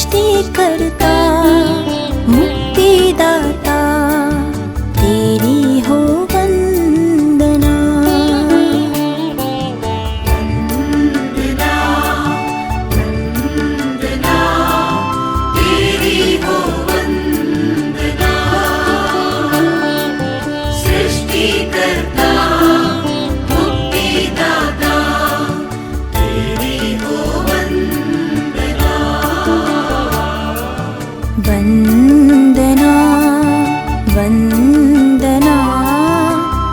सृष्टिकर्ता मुक्तिदाता तेरी हो वंदना। वंदना वंदना तेरी हो वंदना। सृष्टिकर्ता मुक्तिदाता तेरी हो वंदना। वंदना वंदना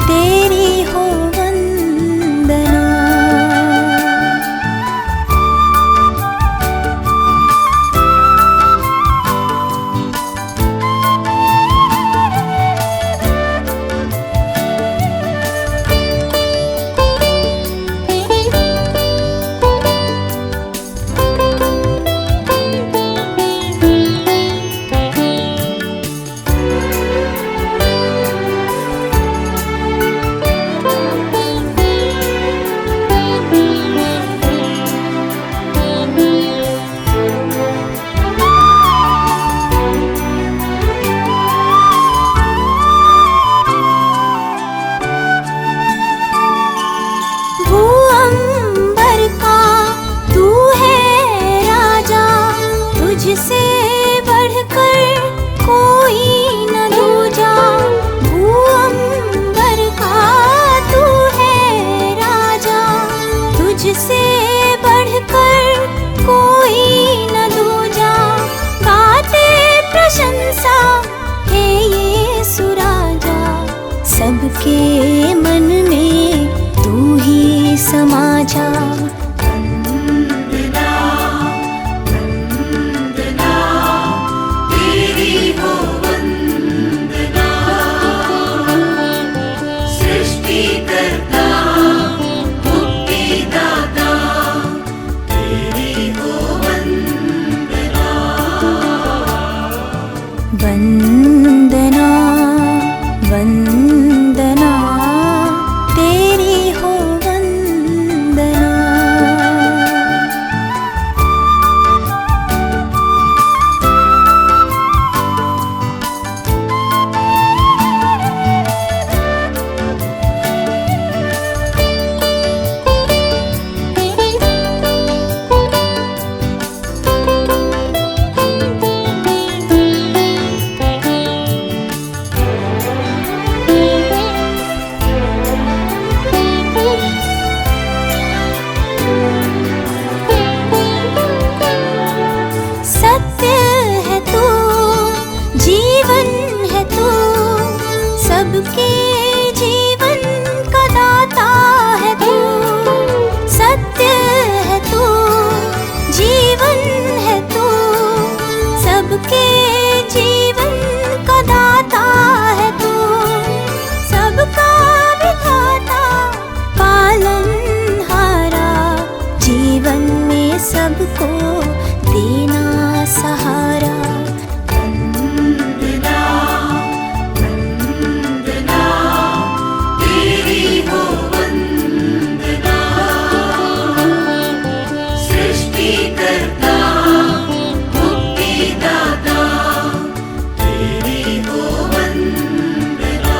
तेरी हो वंदना। भूअंबर का तू है राजा, तुझसे बढ़कर कोई न दूजा। भूअंबर का तू है राजा, तुझसे बढ़कर कोई न दूजा। गाते प्रशंसा है यीशु राजा, सबके मन में तू ही समा जा। वंदना वंदना तेरी हो वंदना। सृष्टिकर्ता मुक्तिदाता तेरी हो वंदना। वंदना वंदना तेरी हो वंदना। सत्य है तू, जीवन है तू, सबके जीवन का दाता है तू। सत्य है तू, जीवन है तू, सबके जीवन का दाता है तू। सबका विधाता पालनहारा, जीवन में सबको देना सहारा। वंदना वंदना तेरी हो वंदना। सृष्टिकर्ता मुक्तिदाता तेरी हो वंदना।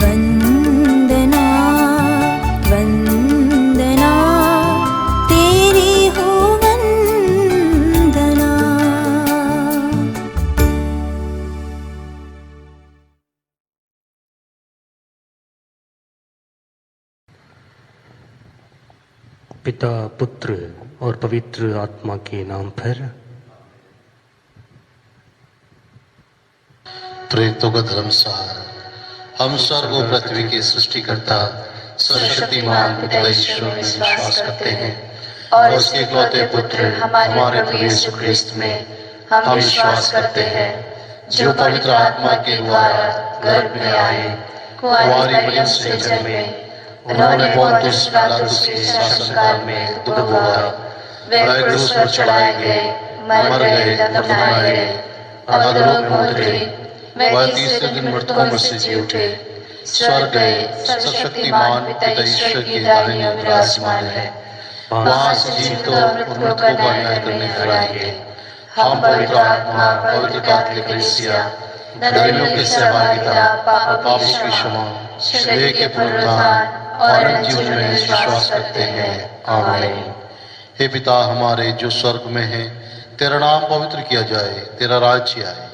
वंदना वंदना तेरी हो वंदना। पिता पुत्र और पवित्र आत्मा के नाम पर। प्रेतों का धर्मसार, हम स्वर्ग और पृथ्वी के सृष्टिकर्ता सर्वशक्तिमान पिता ईश्वर में विश्वास करते हैं और उसके इकलौते पुत्र हमारे प्रभु यीशु ख्रिस्त में हम विश्वास करते हैं, जो पवित्र आत्मा के द्वारा गर्भ में आए, कुंवारी मरियम से जन्मे, उन्होंने पोंतुस पिलातुस के शासनकाल में दुख भोगा, वे क्रूस पर चढ़ाए गए, मर गए, दफनाए गए, अधोलोक में उतरे, वह तीसरे दिन मृतकों में से जी उठे, स्वर्ग गए, सर्वशक्तिमान पिता ईश्वर की दाहिनी ओर विराजमान है। वहां से जीवित और मृतकों का न्याय करने फिर आएंगे। हम पवित्र आत्मा, पवित्र कैथोलिक कलीसिया, धर्मियों की सहभागिता, पापों की क्षमा, शरीर के पुनरुत्थान और अनंत जीवन में विश्वास करते हैं। आमीन। हे पिता हमारे जो स्वर्ग में है, तेरा नाम पवित्र किया जाए, तेरा राज्य आए,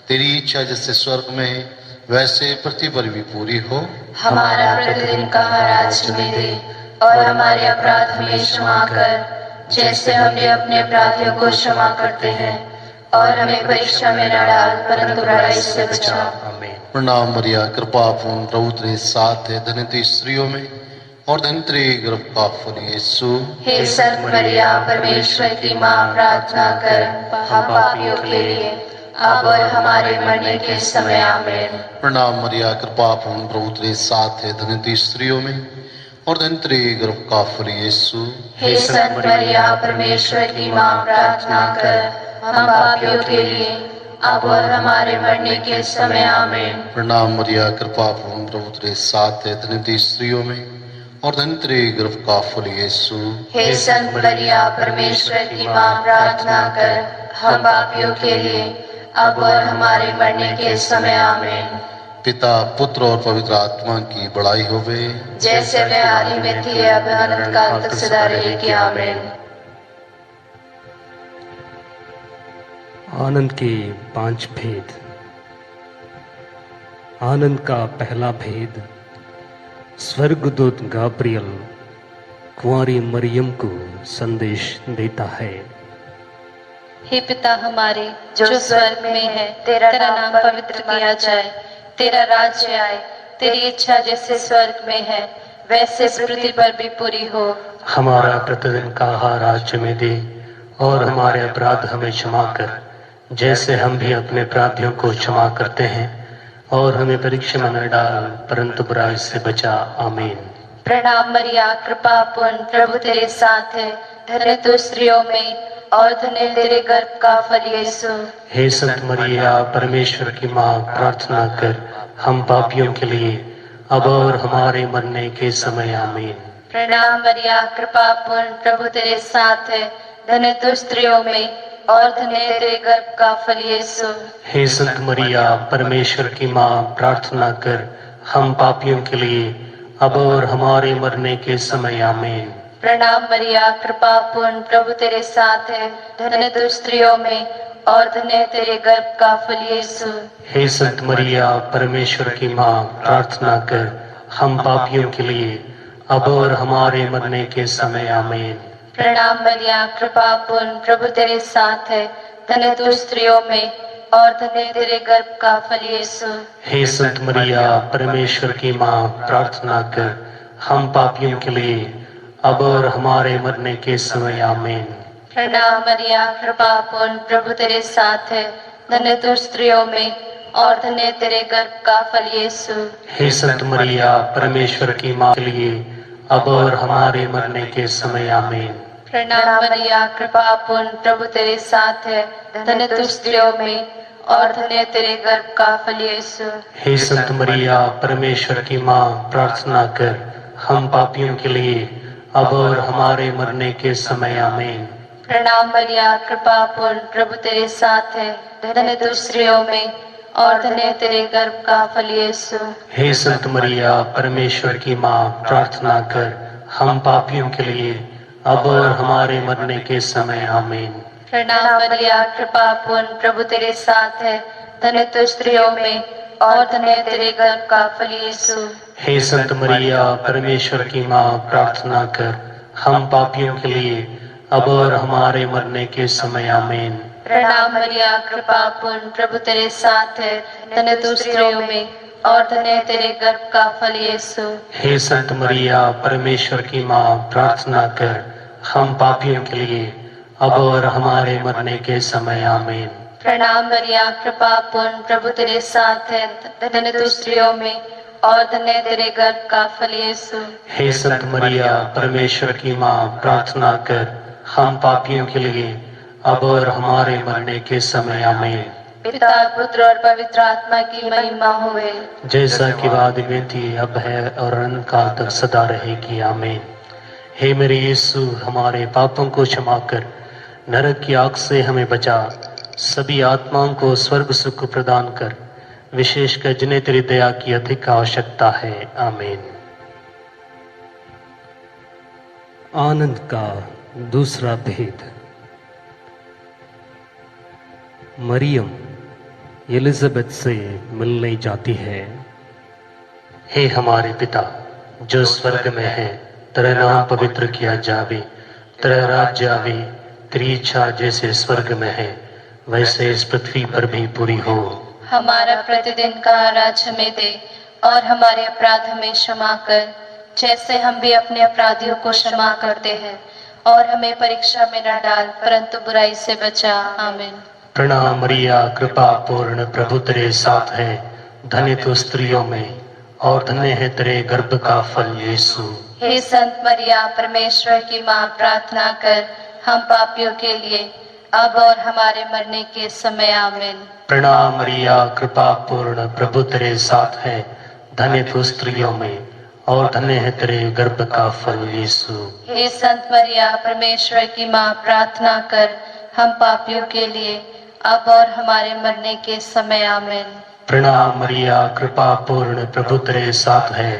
तेरी इच्छा जैसे स्वर्ग में है वैसे पृथ्वी पर भी पूरी हो। हमारा प्रतिदिन का आज हमें दे, और हमारे अपराध हमें क्षमा कर, जैसे हमने अपने अपराधियों को क्षमा करते हैं, और हमें परीक्षा में न डाल, परंतु बुराई से बचा। आमीन। प्रणाम मरिया, कृपा पूर्ण, प्रभु तेरे साथ है, धन्य तू स्त्रियों में और धन्य तेरे गर्भ का फल यीशु। हे संत मरिया, परमेश्वर की माँ, प्रार्थना कर हम पापियों के लिए, अब और हमारे मरने के समय। आमीन। प्रणाम मरिया, कृपा पूर्ण, प्रभु तेरे साथ है, धन्य तू स्त्रियों में और धन्य तेरे गर्भ का फल यीशु। हे संत मरिया, परमेश्वर की माँ, प्रार्थना कर हम पापियों के लिए, अब और हमारे मरने के समय। आमीन। प्रणाम मरिया, कृपा पूर्ण, प्रभु तेरे साथ है, धन्य तू स्त्रियों में और धन्य तेरे गर्भ का फल यीशु। हे संत मरिया, परमेश्वर की माँ, प्रार्थना कर हम पापियों के लिए, अब और हमारे मरने के समय। आमीन। पिता, पुत्र और पवित्र आत्मा की बड़ाई होवे, जैसे वे आदि में थी, अब अनंत काल तक सदा रहेगी। आमीन। आनंद के 5 भेद। आनंद का पहला भेद, स्वर्गदूत गाब्रियल कुंवारी मरियम को संदेश देता है। हे पिता हमारे जो स्वर्ग में है, तेरा नाम पवित्र किया जाए, तेरा राज्य आए, तेरी इच्छा जैसे स्वर्ग में है वैसे पृथ्वी पर भी पूरी हो। हमारा प्रतिदिन का आहार आज हमें दे, और हमारे अपराध हमें क्षमा कर, जैसे हम भी अपने अपराधियों को क्षमा करते हैं, और हमें परीक्षा में न डाल, परंतु बुराई से बचा। आमीन। प्रणाम मरिया, कृपा पूर्ण, प्रभु तेरे साथ है, धन्य तू स्त्रियों में और धन्य तेरे गर्भ का फल यीशु। हे संत मरिया, परमेश्वर की माँ, प्रार्थना कर हम पापियों के लिए, अब और हमारे मरने के समय। आमीन। प्रणाम मरिया, कृपा पूर्ण, प्रभु तेरे साथ है, धन्य तू स्त्रियों में और धन्य तेरे गर्भ का फल यीशु। हे संत मरिया, परमेश्वर की माँ, प्रार्थना कर हम पापियों के लिए, अब और हमारे मरने के समय। आमीन। प्रणाम मरिया, कृपा पूर्ण, प्रभु तेरे साथ है, धन्य तू स्त्रियों में और धन्य तेरे गर्भ का फल यीशु। हे संत मरिया, परमेश्वर की माँ, प्रार्थना कर हम पापियों के लिए, अब और हमारे मरने के समय। आमीन। प्रणाम मरिया, कृपा पूर्ण, प्रभु तेरे साथ है, धन्य तू स्त्रियों में और धन्य तेरे गर्भ का फल यीशु। हे संत मरिया, परमेश्वर की माँ, प्रार्थना कर हम पापियों के लिए, अब और हमारे मरने के समय। आमीन। प्रणाम मरिया, कृपा पूर्ण, प्रभु तेरे साथ है, धन्य तू स्त्रियों में और धन्य तेरे गर्भ का फल यीशु। हे संत मरिया, परमेश्वर की माँ के लिए, अब और हमारे मरने के समय। आमीन। प्रणाम मरिया, कृपा पूर्ण, प्रभु तेरे साथ है, धन्य तू स्त्रियों में और धन्य तेरे गर्भ का फल यीशु। हे संत मरिया, परमेश्वर की माँ, प्रार्थना कर हम पापियों के लिए, अब और हमारे मरने के समय। आमीन। प्रणाम मरिया, कृपा पूर्ण, प्रभु तेरे साथ है, धन्य तू स्त्रियों में और धन्य तेरे गर्भ का फल यीशु। हे संत मरिया, परमेश्वर की माँ, प्रार्थना कर हम पापियों के लिए, अब और हमारे मरने के समय। आमीन। प्रणाम मरिया, कृपा पूर्ण, प्रभु तेरे साथ है, धन्य तू स्त्रियों में और धन्य तेरे गर्भ का फल यीशु। हे संत मरिया, परमेश्वर की माँ, प्रार्थना कर हम पापियों के लिए, अब और हमारे मरने के समय। आमीन। प्रणाम मरिया, कृपा पूर्ण, प्रभु तेरे साथ है, धन्य तू स्त्रियों में और धन्य तेरे गर्भ का फल यीशु। हे संत मरिया, परमेश्वर की माँ, प्रार्थना कर हम पापियों के लिए, अब और हमारे मरने के समय। आमीन। प्रणाम मरिया, कृपा पूर्ण, प्रभु तेरे साथ है, धन्य तू स्त्रियों में और धन्य तेरे गर्भ का फल यीशु। हे संत मरिया, परमेश्वर की माँ, प्रार्थना कर हम पापियों के लिए, अब और हमारे मरने के समय। आमीन। पिता, पुत्र और पवित्र आत्मा की महिमा होवे, जैसा कि आदि में थी, अब है और अनंत काल तक सदा रहेगी। आमीन। हे मेरे यीशु, हमारे पापों को क्षमा कर नरक की आग से हमें बचा, सभी आत्माओं को स्वर्ग सुख प्रदान कर, विशेषकर जिन्हें तेरी दया की अधिक आवश्यकता है। आमीन। आनंद का दूसरा भेद। मरियम एलिजाबेथ से मिलने जाती है। हे हमारे पिता जो स्वर्ग में है, तेरा नाम पवित्र किया जावे, तेरा राज्य आवे, तेरी इच्छा जैसे स्वर्ग में है वैसे इस पृथ्वी पर भी पूरी हो। हमारा प्रतिदिन का आहार हमें दे और हमारे अपराध हमें क्षमा कर, जैसे हम भी अपने अपराधियों को क्षमा करते हैं, और हमें परीक्षा में न डाल परंतु बुराई से बचा। आमीन। प्रणाम मरिया, कृपा पूर्ण, प्रभु तेरे साथ है, धन्य तू स्त्रियों में और धन्य है तेरे गर्भ का फल यीशु। हे संत मरिया, परमेश्वर की माँ, प्रार्थना कर हम पापियों के लिए अब और हमारे मरने के समय। आमीन। प्रणाम मरिया, कृपा पूर्ण, प्रभु तेरे साथ है, धन्य तू स्त्रियों में और धन्य है तेरे गर्भ का फल यीशु। हे संत मरिया, परमेश्वर की माँ, प्रार्थना कर हम पापियों के लिए अब और हमारे मरने के समय। आमीन। प्रणाम मरिया, कृपा पूर्ण, प्रभु तेरे साथ है,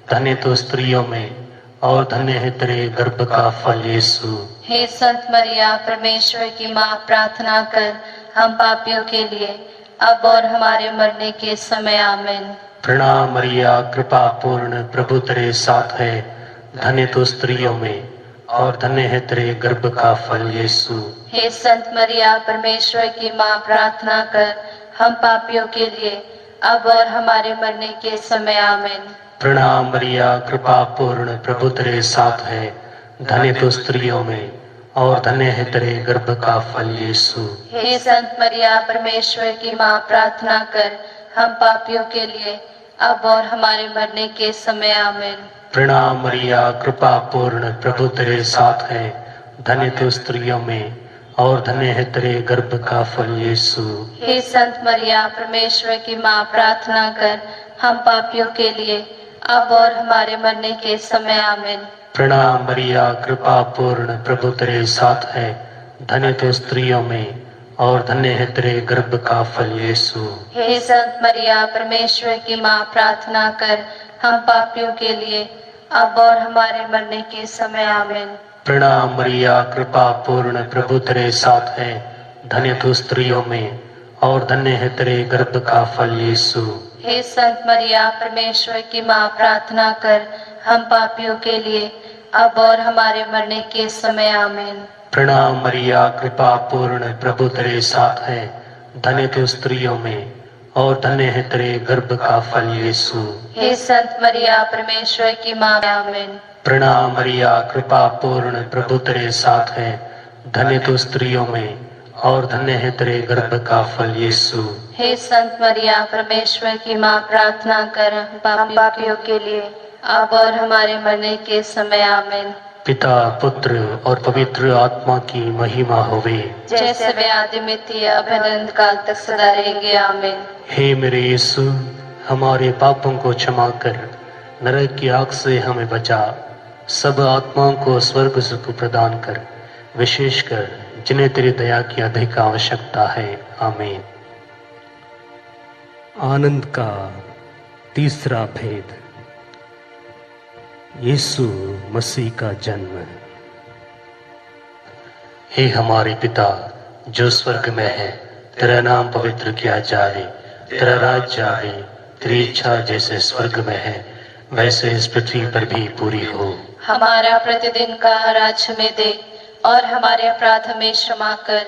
धन्य तू स्त्रियों में और धन्य है तेरे गर्भ का फल यीशु। हे संत मरिया, परमेश्वर की माँ, प्रार्थना कर हम पापियों के लिए अब और हमारे मरने के समय। आमीन। प्रणाम मरिया, कृपा पूर्ण, प्रभु तेरे साथ है, धन्य तू स्त्रियों में और धन्य है तेरे गर्भ का फल यीशु। हे संत मरिया, परमेश्वर की माँ, प्रार्थना कर हम पापियों के लिए अब और हमारे मरने के समय। आमीन। प्रणाम मरिया, कृपा पूर्ण, प्रभु तेरे साथ है, धन्य तू स्त्रियों में और धन्य है तेरे गर्भ का फल यीशु। हे संत मरिया, परमेश्वर की माँ, प्रार्थना कर हम पापियों के लिए अब और हमारे मरने के समय। आमीन। प्रणाम मरिया, कृपा पूर्ण, प्रभु तेरे साथ है, धन्य तू स्त्रियों में और धन्य है तेरे गर्भ का फल यीशु। हे संत मरिया, परमेश्वर की माँ, प्रार्थना कर हम पापियों के लिए अब और हमारे मरने के समय। आमीन। प्रणाम मरिया, कृपा पूर्ण, प्रभु तेरे साथ है, धन्य तू स्त्रियों में और धन्य है तेरे गर्भ का फल यीशु। हे संत मरिया, परमेश्वर की माँ, प्रार्थना कर हम पापियों के लिए अब और हमारे मरने के समय। आमीन। प्रणाम मरिया, कृपा पूर्ण, प्रभु तेरे साथ है, धन्य तू स्त्रियों में और धन्य है तेरे गर्भ का फल यीशु। हे संत मरिया, परमेश्वर की माँ, प्रार्थना कर हम पापियों के लिए अब और हमारे मरने के समय। आमीन। प्रणाम मरिया, कृपा पूर्ण, प्रभु तेरे साथ है, धन्य तू स्त्रियों में और धन्य है तेरे गर्भ का फल यीशु। हे संत मरिया, परमेश्वर की माँ। आमीन। प्रणाम मरिया, कृपा पूर्ण, प्रभु तेरे साथ है, धन्य तू स्त्रियों में और धन्य है तेरे गर्भ का फल यीशु। हे संत मरिया, परमेश्वर की माँ, प्रार्थना कर हम पापियों के लिए अब और हमारे मरने के समय। आमीन। पिता, पुत्र और पवित्र आत्मा की महिमा होवे, जैसे वे आदि में थी अब अनंत काल तक सदा रहेंगे। आमीन। हे मेरे यीशु, हमारे पापों को क्षमा कर नरक की आग से हमें बचा, सब आत्माओं को स्वर्ग सुख प्रदान कर, विशेषकर जिन्हें तेरी दया की अधिक आवश्यकता है। आमीन। आनंद का तीसरा भेद। यीशु मसीह का जन्म। हे हमारे पिता जो स्वर्ग में है, तेरा नाम पवित्र किया जाए, तेरा राज्य आए, तेरी इच्छा जैसे स्वर्ग में है वैसे इस पृथ्वी पर भी पूरी हो। हमारा प्रतिदिन का आहार हमें दे और हमारे अपराध हमें क्षमा कर,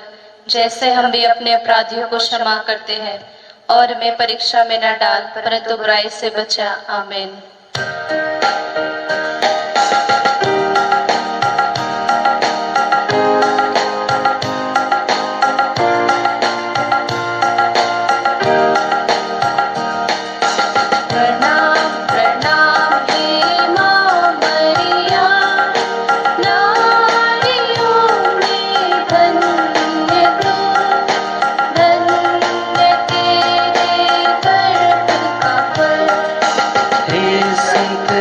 जैसे हम भी अपने अपराधियों को क्षमा करते हैं, और हमें परीक्षा में न डाल परंतु बुराई से बचा। आमीन। हे संत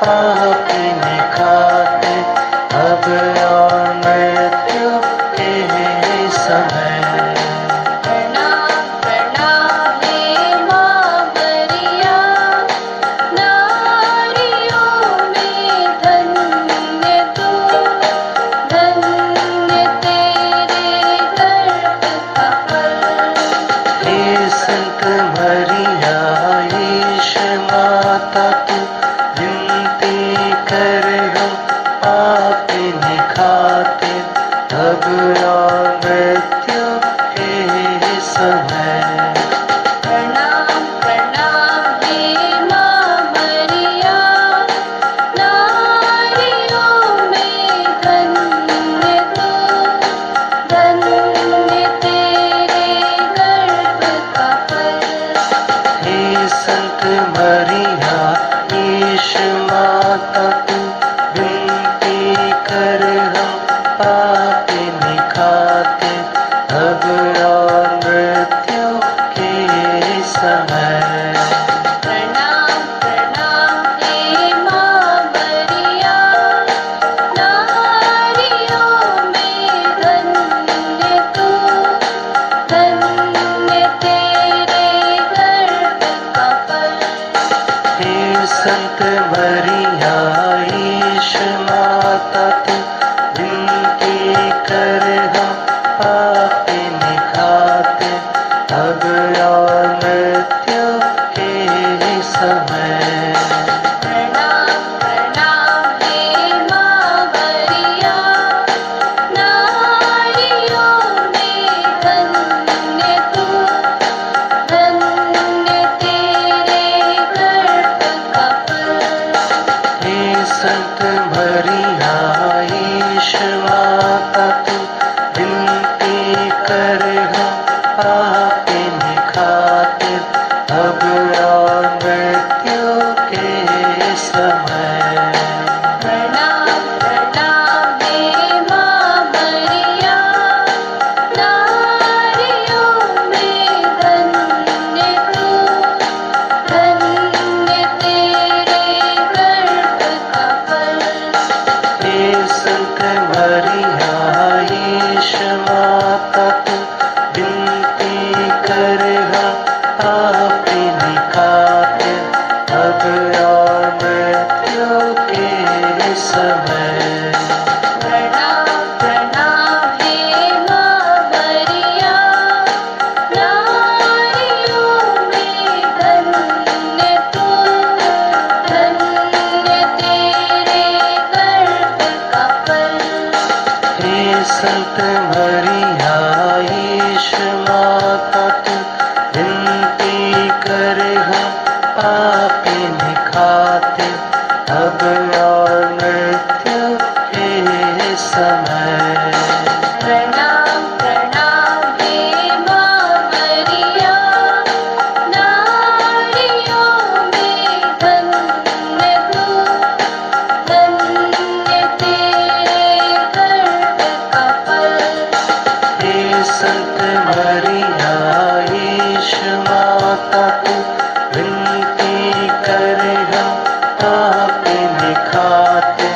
पापिनी खाते अब और मृत्यु के समय। प्रणाम प्रणाम हे माँ मरिया, नारियों में धन्य तू, धन्य तेरे गर्भ का फल। हे संत मरिया ईश माता तू, विनती कर हम पापिनी खाते अब और मृत्यु के समय। प्रणाम प्रणाम हे माँ मरिया, नारियों में धन्य तू, धन्य तेरे गर्भ का फल। हे संत मरिया ईश माता तू, विनती कर हम पापिनी खाते अब और मृत्यु के समय। प्रणाम प्रणाम हे माँ मरिया, नारियों में धन्य तू, धन्य तेरे गर्भ का फल। हे संत मरिया ईश माता तू, विनती कर हम पापिनी खाते अब और मृत्यु के समय। प्रणाम प्रणाम हे माँ मरिया, नारियों में धन्य तू, धन्य तेरे गर्भ का फल। हे संत मरिया ईश माता तू, विनती कर हम पापिनी खाते अब और मृत्यु के समय। प्रणाम प्रणाम हे माँ मरिया, नारियों में धन्य तू, धन्य तेरे गर्भ का फल। हे संत मरिया ईश माता तू, विनती कर हम पापिनी खाते अब और मृत्यु के समय। प्रणाम प्रणाम हे माँ मरिया, नारियों में धन्य तू, धन्य तेरे गर्भ का फल। हे संत मरिया ईश माता तू, विनती कर हम पापिनी खाते अब और मृत्यु के समय। प्रणाम प्रणाम हे माँ मरिया, नारियों में धन्य तू, धन्य तेरे गर्भ का फल। हे संत मरिया ईश माता तू, विनती कर हम पापिनी खाते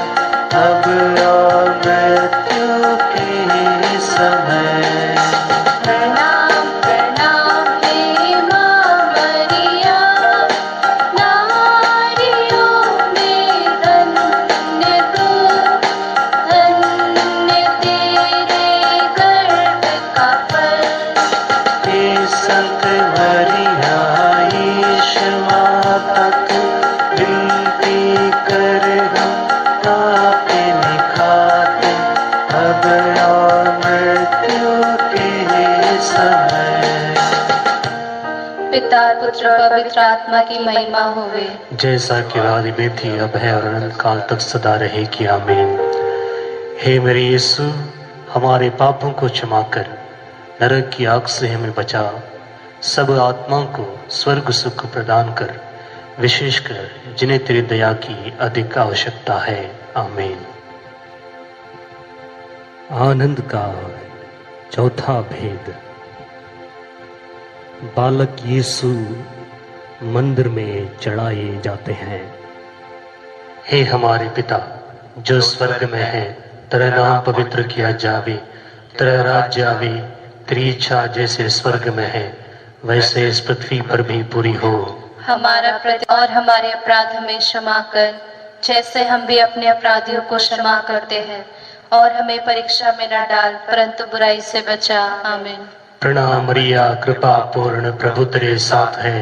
अब और मृत्यु के समय। प्रणाम प्रणाम हे माँ मरिया, नारियों में धन्य तू, धन्य तेरे गर्भ का फल। हे संत मरिया ईश माता तू, विनती कर हम पापिनी खाते अब और मृत्यु के समय। पिता पुत्र और पवित्र आत्मा की महिमा होवे। जैसा कि आदि में थी अब है और अनंत काल तक सदा रहेगी आमीन। हे मेरे यीशु, हमारे पापों को क्षमा कर नरक की आग से हमें बचा, सब आत्माओं को स्वर्ग सुख प्रदान कर, विशेषकर जिन्हें तेरी दया की अधिक आवश्यकता है। आमीन। आनंद का चौथा भेद। बालक यीशु मंदिर में चढ़ाए जाते हैं। हे हमारे पिता जो स्वर्ग में है, तेरा नाम पवित्र किया जावे, तेरा राज्य आवे, तेरी इच्छा जैसे स्वर्ग में है वैसे इस पृथ्वी पर भी पूरी हो। हमारा और हमारे अपराध हमें क्षमा कर, जैसे हम भी अपने अपराधियों को क्षमा करते हैं, और हमें परीक्षा में न डाल परंतु बुराई से बचा। आमीन। प्रणाम मरिया, कृपा पूर्ण, प्रभु तेरे साथ है,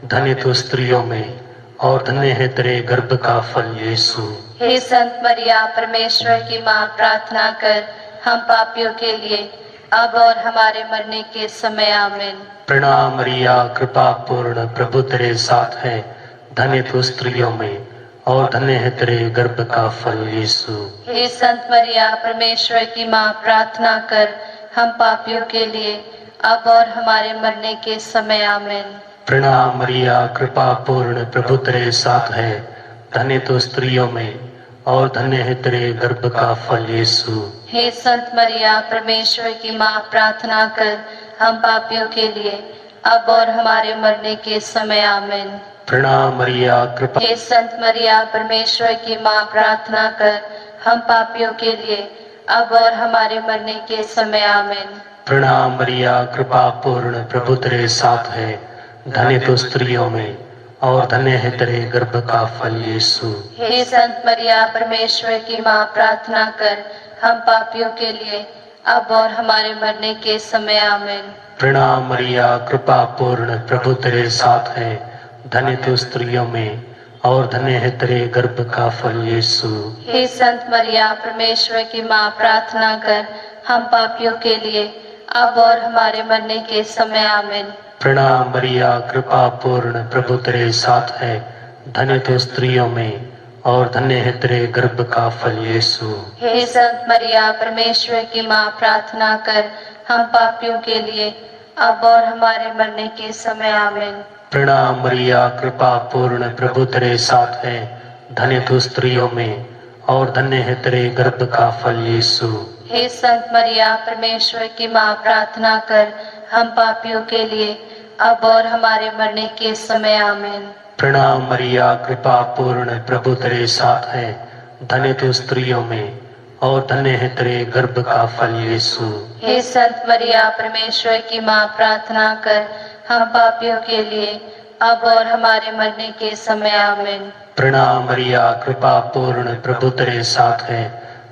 धन्य तू स्त्रियों में और धन्य है तेरे गर्भ का फल यीशु। हे संत मरिया, परमेश्वर की माँ, प्रार्थना कर हम पापियों के लिए अब और हमारे मरने के समय। आमीन। प्रणाम मरिया, कृपा पूर्ण, प्रभु तेरे साथ है, धन्य तू स्त्रियों में और धन्य है तेरे गर्भ का फल यीशु। हे संत मरिया, परमेश्वर की माँ, प्रार्थना कर हम पापियों के लिए अब और हमारे मरने के समय। आमीन। प्रणाम मरिया, कृपा पूर्ण, प्रभु तेरे साथ है, धन्य तू स्त्रियों में और धन्य है तेरे गर्भ का फल यीशु। हे संत मरिया, परमेश्वर की माँ, प्रार्थना कर हम पापियों के लिए अब और हमारे मरने के समय। आमीन। प्रणाम मरिया, कृपा। हे संत मरिया, परमेश्वर की माँ, प्रार्थना कर हम पापियों के लिए अब और हमारे मरने के समय। आमीन। प्रणाम मरिया, कृपा पूर्ण, प्रभु तेरे साथ है, धन्य तू स्त्रियों में और धन्य है तेरे गर्भ का फल यीशु। हे संत मरिया, परमेश्वर की माँ, प्रार्थना कर हम पापियों के लिए अब और हमारे मरने के समय। आमीन। प्रणाम मरिया, कृपा पूर्ण, प्रभु तेरे साथ है, धन्य तू स्त्रियों में और धन्य है तेरे गर्भ का फल यीशु। हे संत मरिया, परमेश्वर की माँ, प्रार्थना कर हम पापियों के लिए अब और हमारे मरने के समय। आमीन। प्रणाम मरिया, कृपा पूर्ण, प्रभु तेरे साथ है, धन्य तू स्त्रियों में और धन्य है तेरे गर्भ का फल यीशु। हे संत मरिया, परमेश्वर की माँ, प्रार्थना कर हम पापियों के लिए अब और हमारे मरने के समय। आमीन। प्रणाम मरिया, कृपा पूर्ण, प्रभु तेरे साथ है, धन्य तू स्त्रियों में और धन्य है तेरे गर्भ का फल यीशु। हे संत मरिया, परमेश्वर की माँ, प्रार्थना कर हम पापियों के लिए अब और हमारे मरने के समय। आमीन। प्रणाम मरिया, कृपा पूर्ण, प्रभु तेरे साथ है, धन्य तू स्त्रियों में और धन्य है तेरे गर्भ का फल यीशु। हे संत मरिया, परमेश्वर की माँ, प्रार्थना कर हम पापियों के लिए अब और हमारे मरने के समय। आमीन। प्रणाम मरिया, कृपा पूर्ण, प्रभु तेरे साथ है,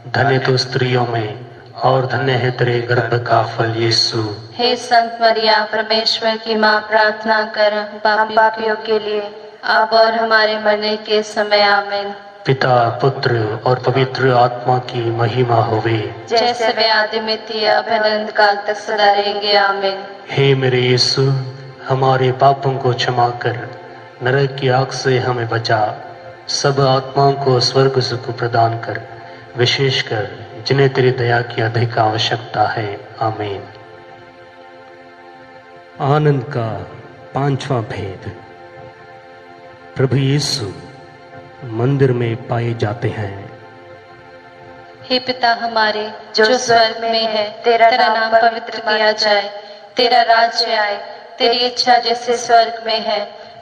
धन्य तू स्त्रियों में और धन्य है तेरे गर्भ का फल यीशु। हे संत मरिया, परमेश्वर की माँ, प्रार्थना कर हम पापियों के लिए अब और हमारे मरने के समय। आमीन। पिता, पुत्र और पवित्र आत्मा की महिमा होवे, जैसे वे आदि में थी अब अनंत काल तक सदा रहेंगे। आमीन। हे मेरे यीशु, हमारे पापों को क्षमा कर, नरक की आग से हमें बचा, सब आत्माओं को स्वर्ग सुख प्रदान कर, विशेषकर जिन्हें तेरी दया की अधिक आवश्यकता है। आमीन। आनंद का पांचवा भेद। प्रभु यीशु मंदिर में पाए जाते हैं। हे पिता हमारे जो स्वर्ग में है, तेरा नाम पवित्र किया जाए, तेरा राज्य आए, तेरी इच्छा जैसे स्वर्ग में है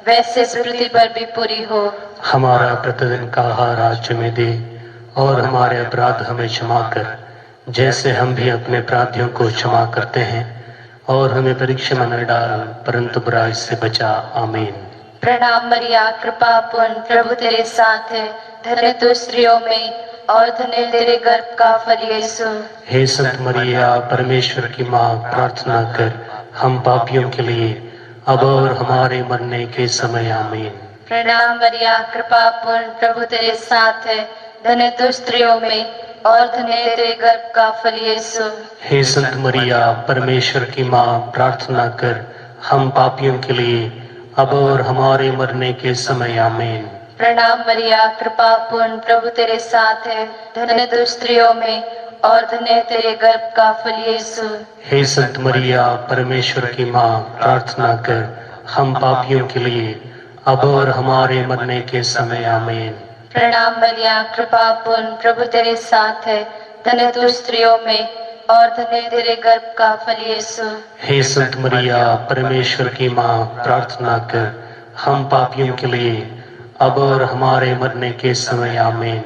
वैसे पृथ्वी पर भी पूरी हो। हमारा प्रतिदिन का आहार आज हमें दे और हमारे अपराध हमें क्षमा कर, जैसे हम भी अपने अपराधियों को क्षमा करते हैं, और हमें परीक्षा में न डाल परंतु बुराई से बचा। आमीन। प्रणाम मरिया, कृपा पूर्ण, प्रभु तेरे साथ है, धन्य तू स्त्रियों में और धन्य तेरे गर्भ का फल यीशु। हे संत मरिया, परमेश्वर की माँ, प्रार्थना कर हम पापियों के लिए अब और हमारे मरने के समय। आमीन। प्रणाम मरिया, कृपा पूर्ण, प्रभु तेरे साथ है, धन्य तू स्त्रियों में और धन्य तेरे गर्भ का फल यीशु। हे संत मरिया, परमेश्वर की माँ, प्रार्थना कर हम पापियों के लिए अब और हमारे मरने के समय। आमीन। प्रणाम मरिया, कृपा पूर्ण, प्रभु तेरे साथ है, धन्य तू स्त्रियों में और धन्य तेरे गर्भ का फल यीशु। हे संत मरिया, परमेश्वर की माँ, प्रार्थना कर हम पापियों के लिए अब और हमारे मरने के समय। आमीन। प्रणाम मरिया, कृपा पूर्ण, प्रभु तेरे साथ है, धन्य तू स्त्रियों में और धन्य तेरे गर्भ का फल यीशु। हे संत मरिया, परमेश्वर की माँ, प्रार्थना कर हम पापियों के लिए अब और हमारे मरने के समय आमीन।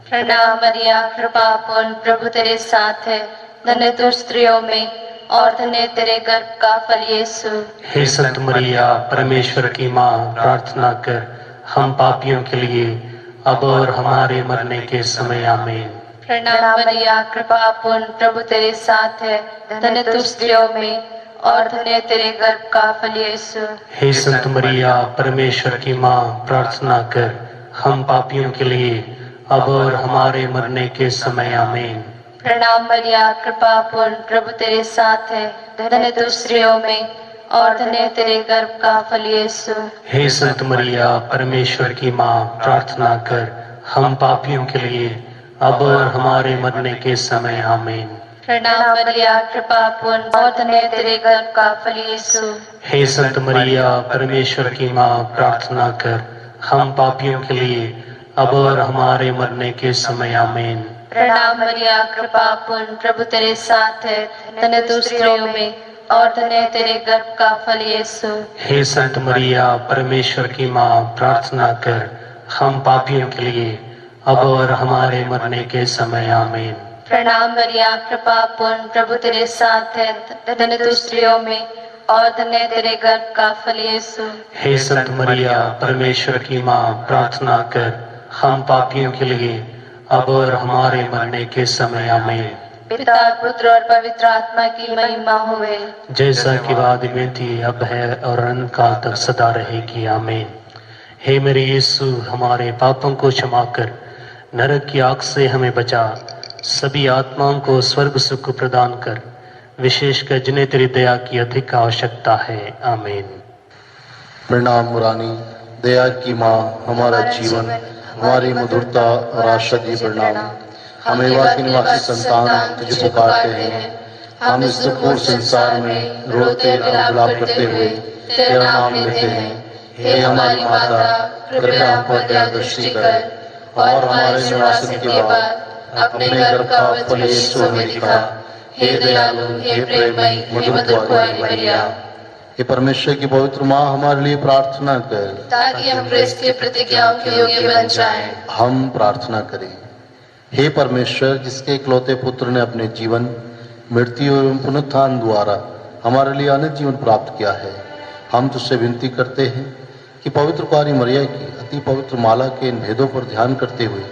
प्रणाम मरिया, कृपा पूर्ण, प्रभु तेरे साथ है। धन्य तू स्त्रियों में और धन्य तेरे गर्भ का फल यीशु। हे संत मरिया, परमेश्वर की माँ, प्रार्थना कर हम पापियों के लिए अब और हमारे मरने के समय आमीन। प्रणाम मरिया, कृपा पूर्ण, प्रभु तेरे साथ है। धन्य तू स्त्रियों में और धन्य तेरे गर्भ का फल यीशु। हे संत मरिया, परमेश्वर की माँ, प्रार्थना कर हम पापियों के लिए अब और हमारे मरने के समय आमीन। प्रणाम मरिया, कृपा पूर्ण, प्रभु तेरे साथ है। धन्य तू स्त्रियों में और धन्य तेरे गर्भ का फल यीशु। हे संत मरिया, परमेश्वर की माँ, प्रार्थना कर हम पापियों के लिए अब और हमारे मरने के समय आमीन। प्रणाम मरिया, कृपा पूर्ण, और धन्य तेरे गर्भ का फल यीशु। हे संत मरिया, परमेश्वर की माँ, प्रार्थना कर हम पापियों के लिए अब और हमारे मरने के समय आमीन। प्रणाम मरिया, कृपा पूर्ण, प्रभु तेरे साथ है। धन्य तू स्त्रियों में और धन्य तेरे गर्भ का फल यीशु। हे संत मरिया, परमेश्वर की माँ, प्रार्थना कर हम पापियों के लिए अब और हमारे मरने के समय आमीन। प्रणाम मरिया, कृपा पूर्ण, प्रभु तेरे साथ है। धन्य तू स्त्रियों में और धन्य तेरे गर्भ का फल यीशु। हे संत मरिया, परमेश्वर की माँ, प्रार्थना कर हम पापियों के लिए अब और हमारे मरने के समय आमीन। पिता, पुत्र और पवित्र आत्मा की महिमा होवे, जैसा कि वादी में थी, अब है और अनंत काल तक सदा रहेगी आमीन। हे मेरे यीशु, हमारे पापों को क्षमा कर नरक की आग से हमें बचा, सभी आत्माओं को स्वर्ग सुख प्रदान कर, विशेषकर जिन्हें तेरी दया की अधिक आवश्यकता है आमीन। प्रणाम मुरानी, दया की माँ, हमारा जीवन, हमारी मधुरता और आशा दी प्रणाम। हम एवा के निवासी संतान तुझे पुकारते हैं। हम इस दुखपूर्ण संसार में रोते विलाप करते हुए तेरा नाम लेते हैं। हे हमारी माता, कृपया हम पर दया दृष्टि कर और हमारे निवासन के बाद अपने गर्भ का फल यीशु हमें दिखा। हे दयालु, हे प्रेममयी, हे मधुरवाणी मरिया। हे परमेश्वर की पवित्र माँ, हमारे लिए प्रार्थना कर ताकि हम क्रिस्त की प्रतिज्ञाओं के योग्य बन जाएं। हम प्रार्थना करें। हे परमेश्वर, जिसके इकलौते पुत्र ने अपने जीवन, मृत्यु एवं पुनरुत्थान द्वारा हमारे लिए अनंत जीवन प्राप्त किया है, हम तुझसे विनती करते हैं कि पवित्र कुंवारी मरिया की अति पवित्र माला के इन भेदों पर ध्यान करते हुए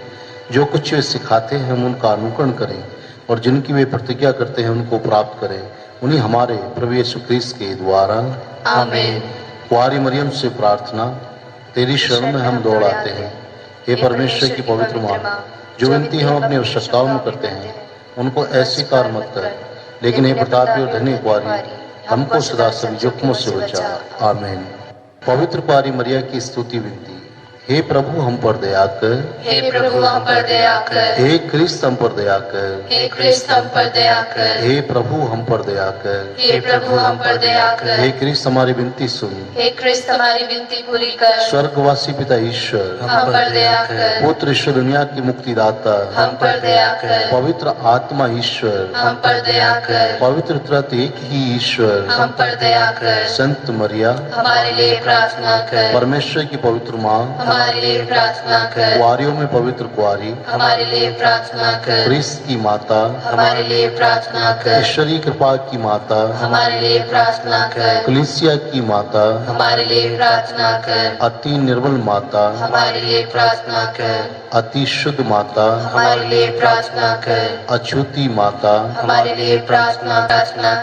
जो कुछ वे सिखाते हैं हम उनका अनुकरण करें और जिनकी वे प्रतिज्ञा करते हैं उनको प्राप्त करें। उन्हीं हमारे प्रभु यीशु ख्रीस्त के द्वारा आमीन। कुंवारी मरियम से प्रार्थना, तेरी शरण में हम दौड़ आते हैं। हे परमेश्वर की पवित्र माँ, जो विनती हम अपनी आवश्यकताओं में करते हैं उनको ऐसी कार मत कर, लेकिन हे प्रतापी और धन्य कुंवारी, हमको सदा सभी जोखिमों से बचा। आमीन। पवित्र कुंवारी मरिया की स्तुति विनती। हे प्रभु, हम पर दया कर। हे प्रभु, हम पर दया कर। हे क्रिस्त, हम पर दया कर। हे क्रिस्त, हम पर दया कर। हे प्रभु, हम पर दया कर। हे प्रभु, हम पर दया कर। हे क्रिस्त, हमारी विनती सुन। हे क्रिस्त, हमारी विनती पूरी कर। स्वर्गवासी पिता ईश्वर, हम पर दया कर। पुत्र ईश्वर दुनिया की मुक्तिदाता, हम पर दया कर। पवित्र आत्मा ईश्वर, हम पर दया कर। पवित्र त्रित्व एक ही ईश्वर, हम पर दया कर। संत मरिया, हमारे लिए प्रार्थना कर। परमेश्वर की पवित्र माँ, हमारे लिए प्रार्थना कर। कुंवारियों में पवित्र कुंवारी, हमारे लिए प्रार्थना कर। क्रिस्त की माता, हमारे लिए प्रार्थना कर। ईश्वरीय कृपा की माता, हमारे लिए प्रार्थना कर। कलीसिया की माता, हमारे लिए प्रार्थना कर। अति निर्मल माता, हमारे लिए प्रार्थना कर। अति शुद्ध माता, हमारे लिए प्रार्थना कर। अछूती माता, हमारे लिए प्रार्थना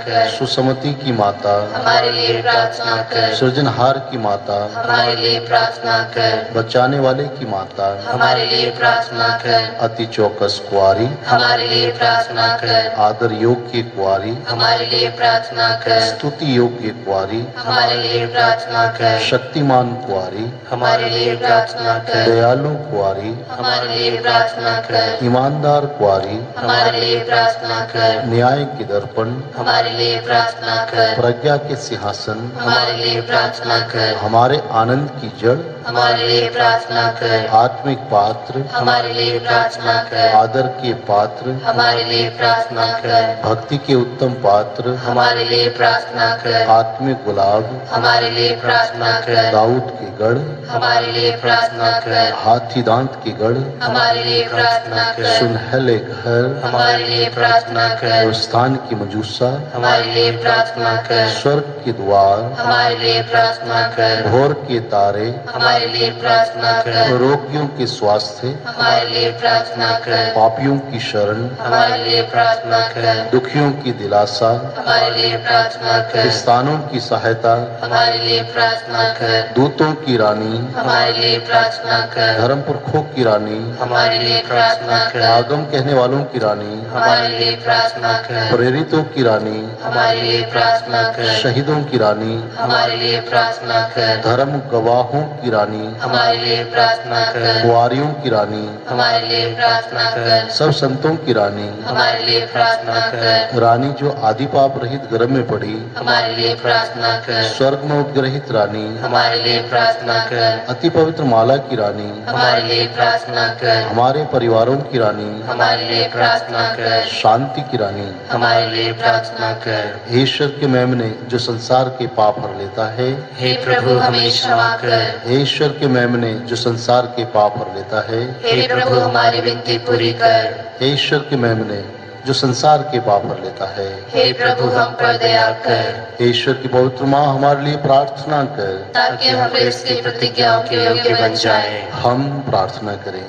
कर। सुसमति की माता, हमारे लिए प्रार्थना कर। सृजनहार की माता, हमारे लिए प्रार्थना कर। बचाने वाले की माता, हमारे लिए प्रार्थना कर। अति चौकस कुंवारी, हमारे लिए प्रार्थना कर। आदर योग्य कुंवारी, हमारे लिए प्रार्थना कर। स्तुति योग्य कुंवारी, हमारे लिए प्रार्थना कर। शक्तिमान कुंवारी, हमारे लिए प्रार्थना कर। दयालु कुंवारी, हमारे लिए प्रार्थना कर। ईमानदार कुंवारी, हमारे लिए प्रार्थना कर। न्याय के दर्पण, हमारे लिए प्रार्थना कर। प्रज्ञा के सिंहासन, हमारे लिए प्रार्थना कर। हमारे आनंद की जड़, हमारे लिए प्रार्थना कर। आत्मिक पात्र, हमारे लिए प्रार्थना कर। आदर के पात्र, हमारे लिए प्रार्थना कर। भक्ति के उत्तम पात्र, हमारे लिए प्रार्थना कर। आत्मिक गुलाब, हमारे लिए प्रार्थना कर। दाऊद के गढ़, हमारे लिए प्रार्थना कर। हाथी दांत के गढ़, हमारे लिए प्रार्थना कर। सुनहले घर, हमारे लिए प्रार्थना कर। और स्थान की मजूसा, हमारे लिए प्रार्थना कर। स्वर्ग के द्वार, हमारे लिए प्रार्थना कर। भोर के तारे, हमारे लिए प्रार्थना कर। रोगियों के स्वास्थ्य, हमारे लिए प्रार्थना कर। पापियों की शरण, हमारे लिए प्रार्थना कर। दुखियों की दिलासा, हमारे लिए प्रार्थना कर। स्थानों की सहायता, हमारे लिए प्रार्थना कर। दूतों की रानी, हमारे लिए प्रार्थना कर। धर्म पुरखों की रानी, हमारे लिए प्रार्थना कर। आगम कहने वालों की रानी, हमारे लिए प्रार्थना कर। प्रेरितों की रानी, हमारे लिए प्रार्थना कर। शहीदों की रानी, हमारे लिए प्रार्थना कर। धर्म गवाहों की रानी, हमारे लिए प्रार्थना कर। कुंवारियों की रानी, हमारे लिए प्रार्थना कर। सब संतों की रानी, हमारे लिए प्रार्थना कर। रानी जो आदि पाप रहित गर्भ में पड़ी, हमारे लिए प्रार्थना कर। स्वर्ग में उद्ग्रहित रानी, हमारे लिए प्रार्थना कर। अति पवित्र माला की रानी, हमारे लिए प्रार्थना कर। हमारे परिवारों की रानी, हमारे लिए प्रार्थना कर। शांति की रानी, हमारे लिए प्रार्थना कर। हे ईश्वर के मेमने जो संसार के पाप हर लेता है, हे प्रभु हमें क्षमा कर। हे ईश्वर के मेमने जो संसार के पाप हर लेता है, हे प्रभु हमारी विनती पूरी कर। हे ईश्वर के मेमने जो संसार के पाप हर लेता है, हे प्रभु हम पर दया कर। हे ईश्वर की पवित्र माँ हमारे लिए प्रार्थना कर। ताकि हम इसकी प्रतिज्ञाओं के योग्य बन जाएं। हम प्रार्थना करें।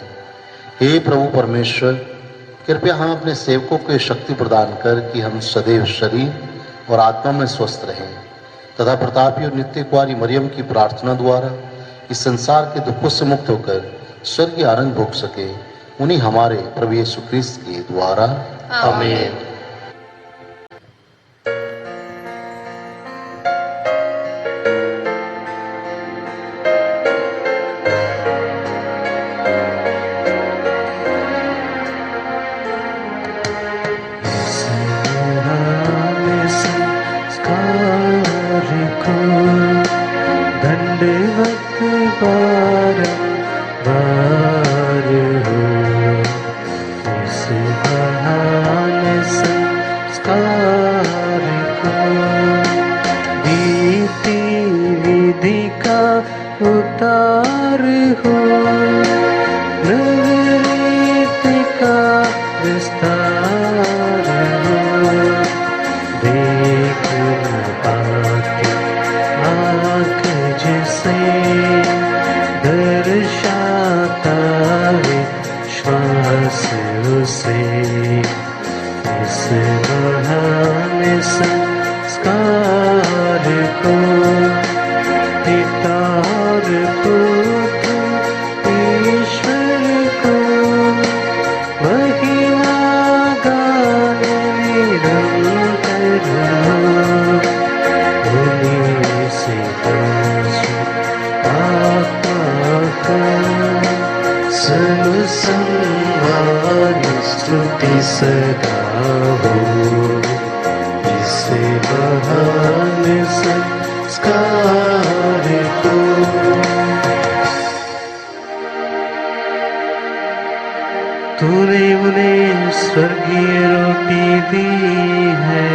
हे प्रभु परमेश्वर, कृपया हम अपने सेवकों को शक्ति प्रदान कर कि हम सदैव शरीर और आत्मा में स्वस्थ रहें तथा प्रतापी और नित्य कुंवारी मरियम की प्रार्थना द्वारा इस संसार के दुखों से मुक्त होकर स्वर्गीय आनंद भोग सके। उन्हीं हमारे प्रभु यीशु क्रिस्त के द्वारा आमीन। दंडवत बारंबार हो, इस बहाने संस्कार को बीती विधि का उतार हो, नवरीत का विस्तार हो, देख न पाती आँख जिसे दर्शाता है श्वास उसे, इस बहाने संस्कार को पिता और पुत्र ईश्वर को महिमा गाने निरंतर उन्हीं से सम्मान स्तुति सदा हो, इसे बहाने संस्कार को। तूने उन्हें स्वर्गीय रोटी दी है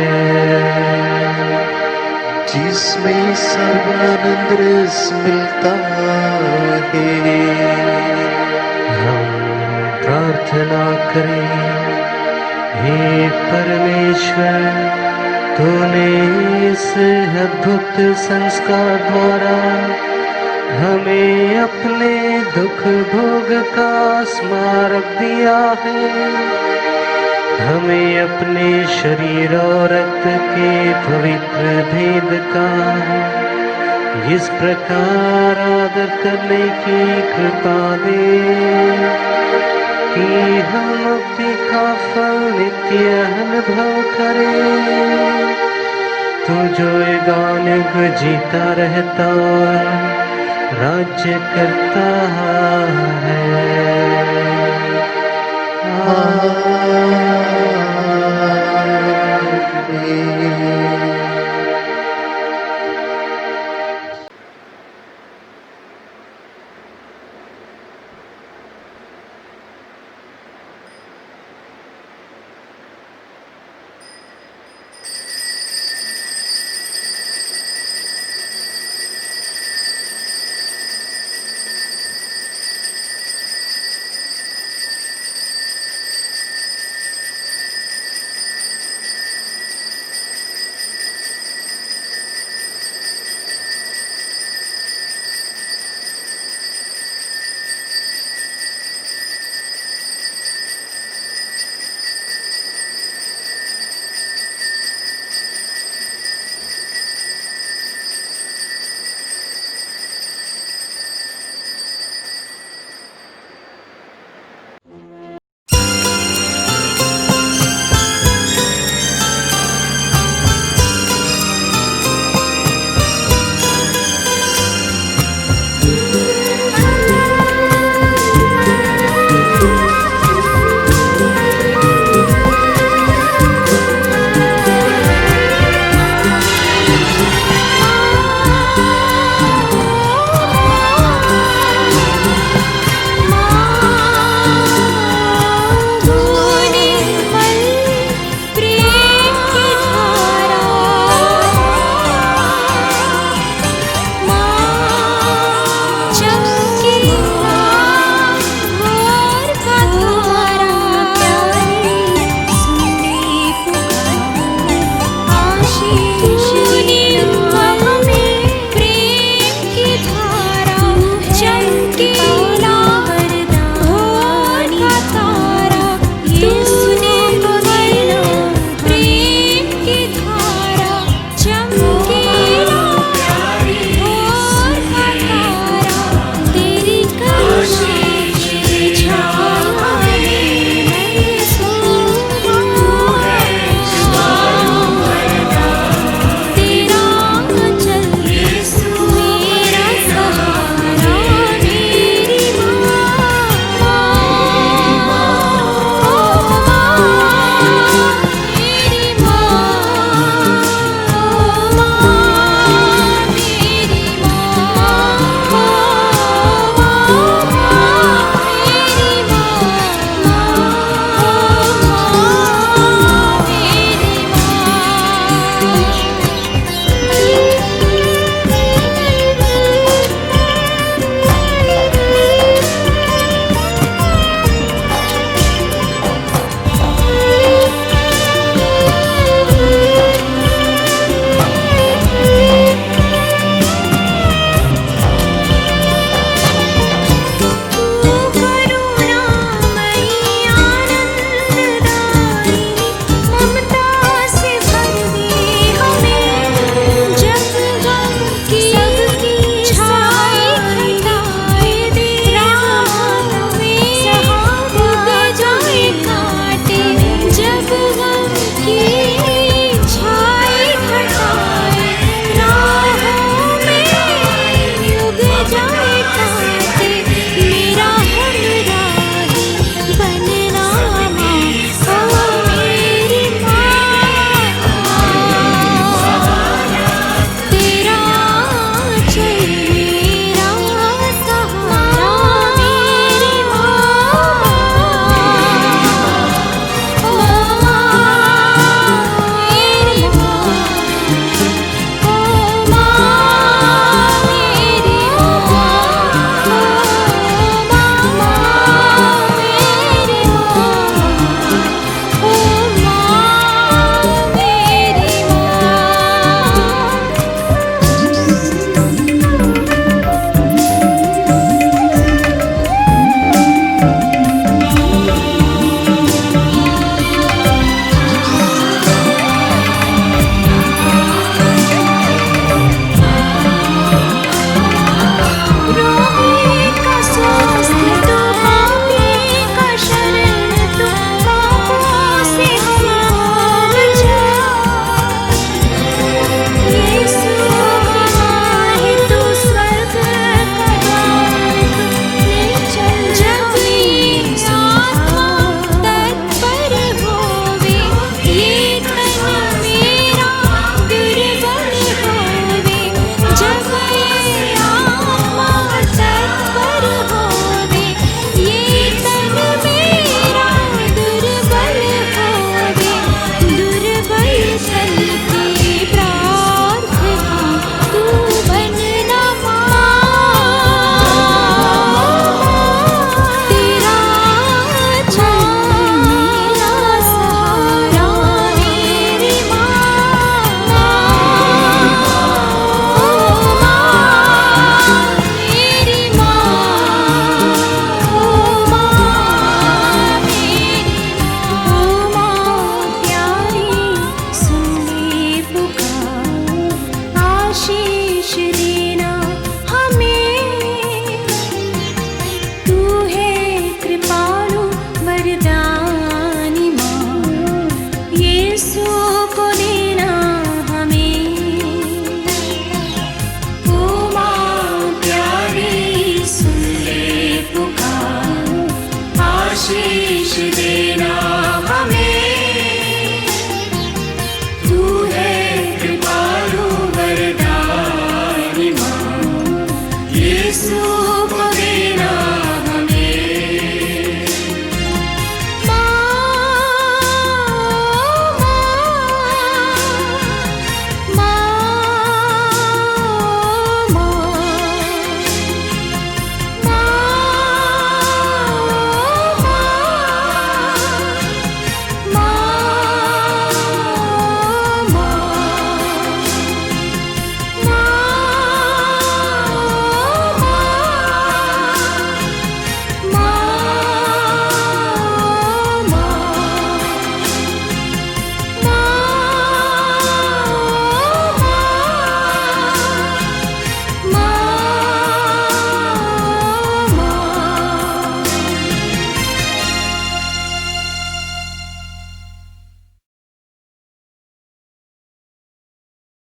जिसमें सर्वानंद रस मिलता है। हम प्रार्थना करें। हे परमेश्वर, तूने इस अद्भुत संस्कार द्वारा हमें अपने दुख भोग का स्मारक दिया है। हमें अपने शरीर और रक्त के पवित्र भेद का इस प्रकार आदर करने की कृपा दे कि हम मुक्ति का फल नित्य अनुभव करें। तू जो युगानुग जीता रहता राज्य करता है।